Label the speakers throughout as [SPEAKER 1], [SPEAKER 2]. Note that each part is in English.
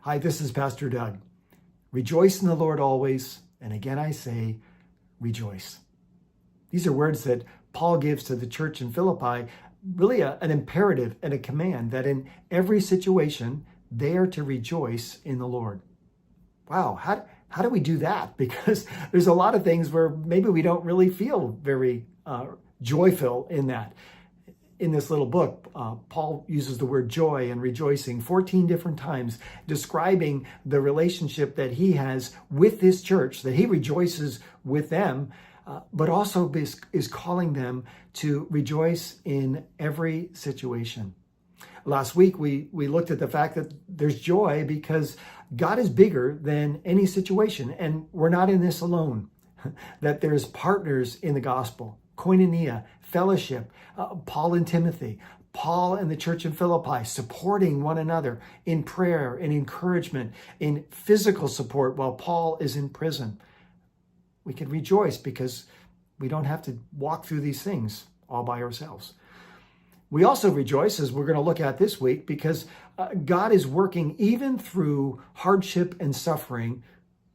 [SPEAKER 1] Hi, this is Pastor Doug. Rejoice in the Lord always, and again I say, rejoice. These are words that Paul gives to the church in Philippi, really an imperative and a command that in every situation, they are to rejoice in the Lord. Wow, how do we do that? Because there's a lot of things where maybe we don't really feel very joyful in that. In this little book, Paul uses the word joy and rejoicing 14 different times, describing the relationship that he has with this church, that he rejoices with them, but also is calling them to rejoice in every situation. Last week, we looked at the fact that there's joy because God is bigger than any situation, and we're not in this alone, that there's partners in the gospel. Koinonia, fellowship, Paul and Timothy, Paul and the church in Philippi supporting one another in prayer and encouragement, in physical support while Paul is in prison. We can rejoice because we don't have to walk through these things all by ourselves. We also rejoice, as we're going to look at this week, because God is working even through hardship and suffering,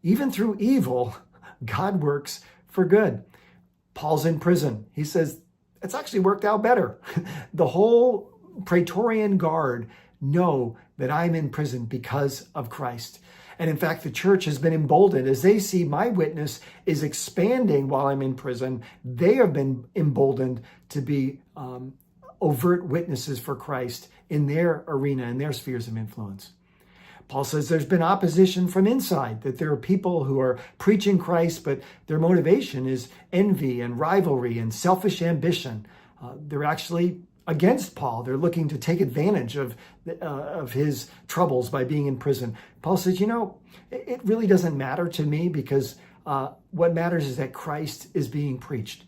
[SPEAKER 1] even through evil. God works for good. Paul's in prison. He says, it's actually worked out better. The whole Praetorian Guard know that I'm in prison because of Christ. And in fact, the church has been emboldened as they see my witness is expanding while I'm in prison. They have been emboldened to be overt witnesses for Christ in their arena, in their spheres of influence. Paul says there's been opposition from inside, that there are people who are preaching Christ, but their motivation is envy and rivalry and selfish ambition. They're actually against Paul. They're looking to take advantage of his troubles by being in prison. Paul says, it really doesn't matter to me because what matters is that Christ is being preached.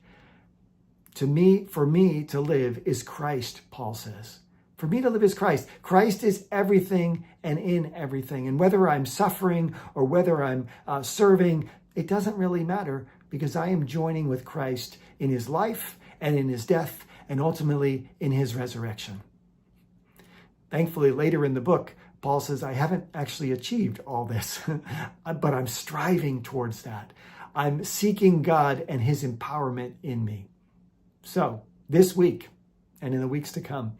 [SPEAKER 1] For me to live is Christ, Paul says. For me to live is Christ. Christ is everything and in everything. And whether I'm suffering or whether I'm serving, it doesn't really matter because I am joining with Christ in his life and in his death and ultimately in his resurrection. Thankfully, later in the book, Paul says, I haven't actually achieved all this, but I'm striving towards that. I'm seeking God and his empowerment in me. So this week and in the weeks to come,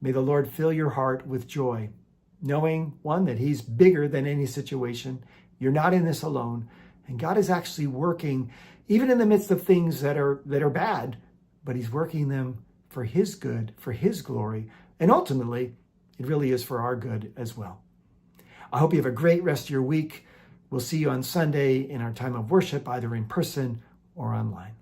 [SPEAKER 1] may the Lord fill your heart with joy, knowing, one, that he's bigger than any situation. You're not in this alone. And God is actually working, even in the midst of things that are bad, but he's working them for his good, for his glory. And ultimately, it really is for our good as well. I hope you have a great rest of your week. We'll see you on Sunday in our time of worship, either in person or online.